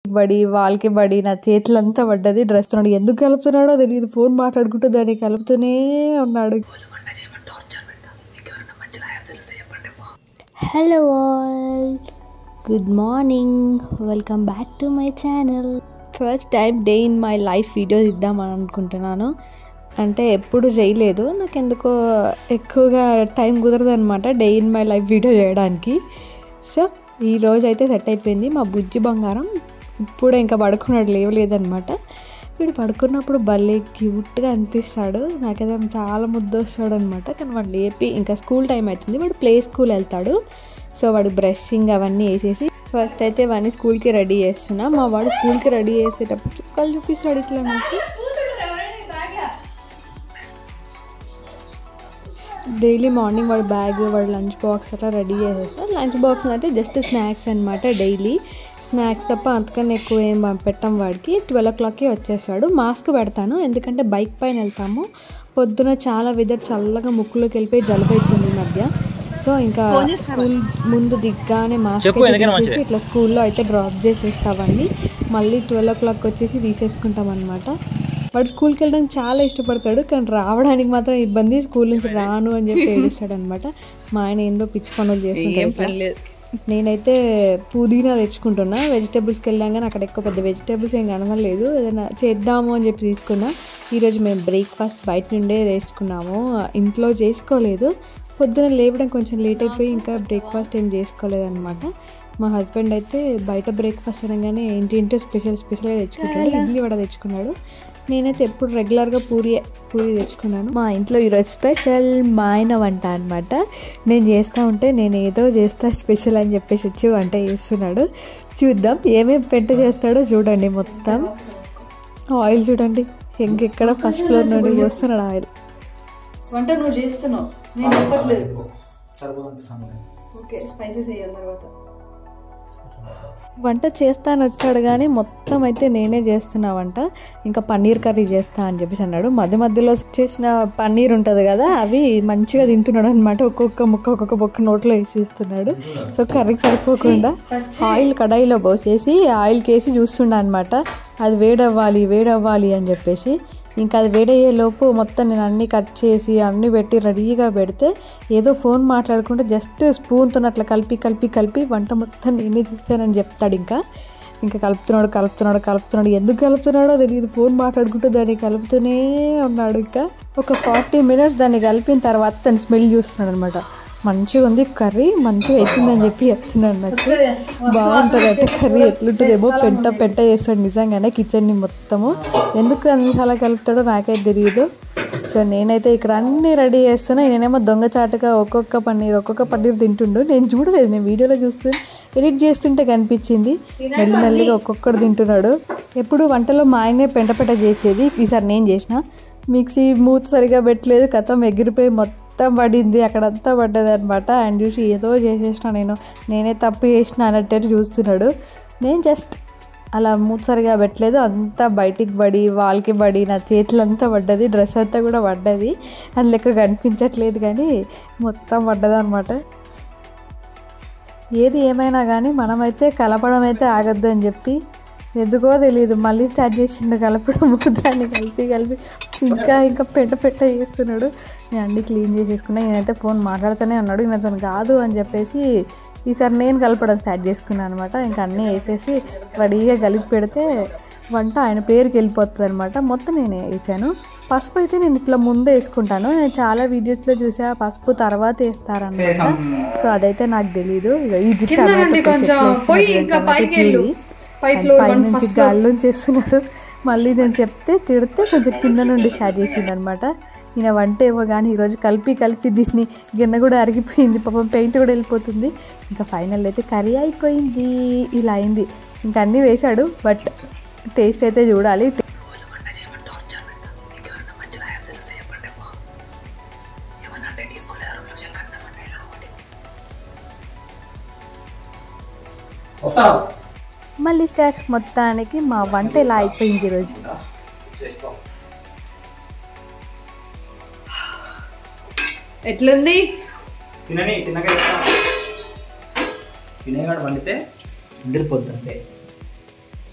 బడి వాళ్ళకి బడి నా చేతులంతా పడ్డది. డ్రెస్ ఎందుకు కలుపుతున్నాడో తెలియదు. ఫోన్ మాట్లాడుకుంటూ దాన్ని కలుపుతూనే ఉన్నాడు. Hello all, good morning, welcome back to my channel. First time day in my life video ఇద్దామని అనుకుంటున్నాను. అంటే ఎప్పుడు చేయలేదు, నాకు ఎందుకో ఎక్కువగా టైం కుదరదు అనమాట day in my life video చేయడానికి. సో ఈరోజు అయితే సెట్ అయిపోయింది. మా బుజ్జి బంగారం ఇప్పుడే ఇంకా పడుకున్నాడు, లేవలేదనమాట. వీడు పడుకున్నప్పుడు భలే క్యూట్గా అనిపిస్తాడు. నాకైతే చాలా ముద్దు వస్తాడు అనమాట. కానీ వాడు లేపి ఇంకా స్కూల్ టైం అవుతుంది, వాడు ప్లే స్కూల్ వెళ్తాడు. సో వాడు బ్రషింగ్ అవన్నీ వేసేసి ఫస్ట్ అయితే వాడిని స్కూల్కి రెడీ చేస్తున్నా. మా వాడు స్కూల్కి రెడీ చేసేటప్పుడు చుక్కలు చూపిస్తాడు ఇట్లా నాకు. డైలీ మార్నింగ్ వాడు బ్యాగ్, వాడు లంచ్ బాక్స్ అట్లా రెడీ చేసేస్తాడు. లంచ్ బాక్స్ అంటే జస్ట్ స్నాక్స్ అనమాట. డైలీ స్నాక్స్ తప్ప అంతకన్నా ఎక్కువ ఏం పెట్టాం వాడికి. 12 o'clockకి వచ్చేస్తాడు. మాస్క్ పెడతాను ఎందుకంటే బైక్ పైన వెళ్తాము. పొద్దున చాలా వెదర్ చల్లగా ముక్కులోకి వెళ్ళిపోయి జలుబు అవుతుంది ఈ మధ్య. సో ఇంకా స్కూల్ ముందు దిగ్గానే మాస్క్ తీసేసి ఇట్లా స్కూల్లో అయితే డ్రాప్ చేసేస్తామండి. మళ్ళీ 12 o'clock వచ్చేసి తీసేసుకుంటాం అనమాట. వాడు స్కూల్కి వెళ్ళడానికి చాలా ఇష్టపడతాడు, కానీ రావడానికి మాత్రం ఇబ్బంది. స్కూల్ నుంచి రాను అని చెప్పి ఏడుస్తాడు అనమాట. మా ఆయన ఏందో పిచ్చి పనులు చేస్తుంటాడు. నేనైతే పుదీనా తెచ్చుకుంటున్నా. వెజిటేబుల్స్కి వెళ్ళాం కానీ అక్కడ ఎక్కువ పెద్ద వెజిటేబుల్స్ ఏం కనవలేదు. ఏదైనా చేద్దాము అని చెప్పి తీసుకున్నా. ఈరోజు మేము బ్రేక్ఫాస్ట్ బయట నుండే తెచ్చుకున్నాము, ఇంట్లో చేసుకోలేదు. పొద్దున లేవడం కొంచెం లేట్ అయిపోయి ఇంకా బ్రేక్ఫాస్ట్ ఏం చేసుకోలేదన్నమాట. మా హస్బెండ్ అయితే బయట బ్రేక్ఫాస్ట్ అనగానే ఏంటంటే స్పెషల్గా తెచ్చుకుంటాడు. ఇడ్లీ వడ తెచ్చుకున్నాడు. నేనైతే ఎప్పుడు రెగ్యులర్గా పూరి తెచ్చుకున్నాను. మా ఇంట్లో ఈరోజు స్పెషల్ మా ఆయన వంట అనమాట. నేను చేస్తూ ఉంటే నేను ఏదో చేస్తా స్పెషల్ అని చెప్పేసి వచ్చి వంట చేస్తున్నాడు. చూద్దాం ఏమేమి పెంట చేస్తాడో చూడండి. మొత్తం ఆయిల్ చూడండి, ఇంకెక్కడ ఫస్ట్ ఫ్లోర్ నుండి పోస్తున్నాడు ఆయిల్. వంట నువ్వు చేస్తున్నావు, నేను చెప్పట్లేదు. ఓకే, స్పైసెస్ వేయాలి తర్వాత. వంట చేస్తాను వచ్చాడు కానీ మొత్తం అయితే నేనే చేస్తున్నా వంట. ఇంకా పన్నీర్ కర్రీ చేస్తా అని చెప్పేసి అన్నాడు. మధ్యలో చేసిన పన్నీర్ ఉంటుంది కదా, అవి మంచిగా తింటున్నాడు అనమాట. ఒక్కొక్క ముక్క నోట్లో వేసిస్తున్నాడు. సో కర్రీకి సరిపోకుండా ఆయిల్ కడాయిలో పోసేసి ఆయిల్కి వేసి చూస్తుండ అనమాట. అది వేడవ్వాలి అని చెప్పేసి. ఇంకా అది వేడయ్యే లోపు మొత్తం నేను అన్నీ కట్ చేసి అన్నీ పెట్టి రెడీగా పెడితే ఏదో ఫోన్ మాట్లాడుకుంటే జస్ట్ స్పూన్తో అట్లా కలిపి వంట మొత్తం నేనే చేశానని చెప్తాడు. ఇంకా కలుపుతున్నాడు. ఎందుకు కలుపుతున్నాడో తెలియదు. ఫోన్ మాట్లాడుకుంటూ దాన్ని కలుపుతూనే ఉన్నాడు. ఇంకా ఒక 40 minutes దాన్ని కలిపిన తర్వాత తను స్మెల్ చూస్తున్నాడు అనమాట. మంచిగా ఉంది కర్రీ, మంచిగా అవుతుందని చెప్పి చెప్తున్నాడు. నాకు బాగుంటుంది అంటే కర్రీ ఎట్లుంటుందేమో. పెంట చేస్తాడు నిజంగానే కిచెన్ని మొత్తము. ఎందుకు అలా కలుపుతాడో నాకైతే తెలియదు. సో నేనైతే ఇక్కడ అన్నీ రెడీ చేస్తున్నా. నేనేమో దొంగచాటుగా ఒక్కొక్క పన్నీర్ తింటుండు. నేను చూడలేదు, నేను వీడియోలో ఎడిట్ చేస్తుంటే కనిపించింది. మెల్లిగా ఒక్కొక్కడు తింటున్నాడు. ఎప్పుడు వంటలో మా ఆయనే పెంట చేసేది. ఈసారి నేను చేసిన. మిక్సీ మూత సరిగా పెట్టలేదు, కథం ఎగిరిపోయి మొత్తం పడింది, అక్కడంతా పడ్డది అనమాట. ఆయన చూసి ఏదో చేసేసిన నేనే తప్పు చేసిన అన్నట్టు చూస్తున్నాడు. నేను జస్ట్ అలా మూత సరిగా పెట్టలేదు, అంతా బయటికి పడి వాళ్ళకి పడి నా చేతులంతా పడ్డది. డ్రెస్ అంతా కూడా పడ్డది. అది లెక్క కనిపించట్లేదు కానీ మొత్తం పడ్డది అనమాట. ఏది ఏమైనా కానీ మనమైతే కలపడం అయితే ఆగద్దు అని చెప్పి ఎందుకో తెలియదు మళ్ళీ స్టార్ట్ చేసిండు కలపడం. దాన్ని కలిపి ఇంకా పెంట చేస్తున్నాడు. నేను అన్నీ క్లీన్ చేసేసుకున్నా. నేనైతే ఫోన్ మాట్లాడుతూనే ఉన్నాడు. ఈయనతో కాదు అని చెప్పేసి ఈసారి నేను కలపడం స్టార్ట్ చేసుకున్నాను అనమాట. ఇంకా అన్నీ వేసేసి రెడీగా కలిపి పెడితే వంట ఆయన పేరుకి వెళ్ళిపోతుంది అనమాట. మొత్తం నేనే వేసాను. పసుపు అయితే నేను ఇట్లా ముందే వేసుకుంటాను. నేను చాలా వీడియోస్లో చూసా పసుపు తర్వాత వేస్తారనమాట. సో అదైతే నాకు తెలీదు. ఇది పైనుంచి గాల్లోంచి చేస్తున్నాడు. మళ్ళీ నేను చెప్తే తిడితే కొంచెం కింద నుండి స్టార్ట్ చేసిండు అనమాట. ఈయన వంట ఏమో కానీ ఈరోజు కలిపి దీన్ని గిన్నె కూడా అరిగిపోయింది, పాపం పెయింట్ కూడా వెళ్ళిపోతుంది. ఇంకా ఫైనల్ అయితే కర్రీ అయిపోయింది. ఇలా అయింది. ఇంకా అన్నీ వేశాడు, బట్ టేస్ట్ అయితే చూడాలి. మళ్ళీ స్టార్ట్. మొత్తానికి మా వంట ఇలా అయిపోయింది ఈరోజు. ఎట్లుంది? తినేగాడు వండితే నిద్రపోద్దంటే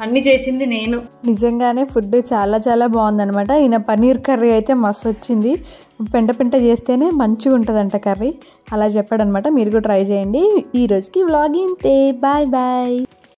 అన్ని చేసింది నేను. నిజంగానే ఫుడ్ చాలా చాలా బాగుందనమాట. ఈయన పన్నీర్ కర్రీ అయితే మస్తు వచ్చింది. పెంట పెంట చేస్తేనే మంచిగా ఉంటుందంట కర్రీ, అలా చెప్పాడనమాట. మీరు కూడా ట్రై చేయండి. ఈ రోజుకి వ్లాగ్ ఇంతే. Bye bye.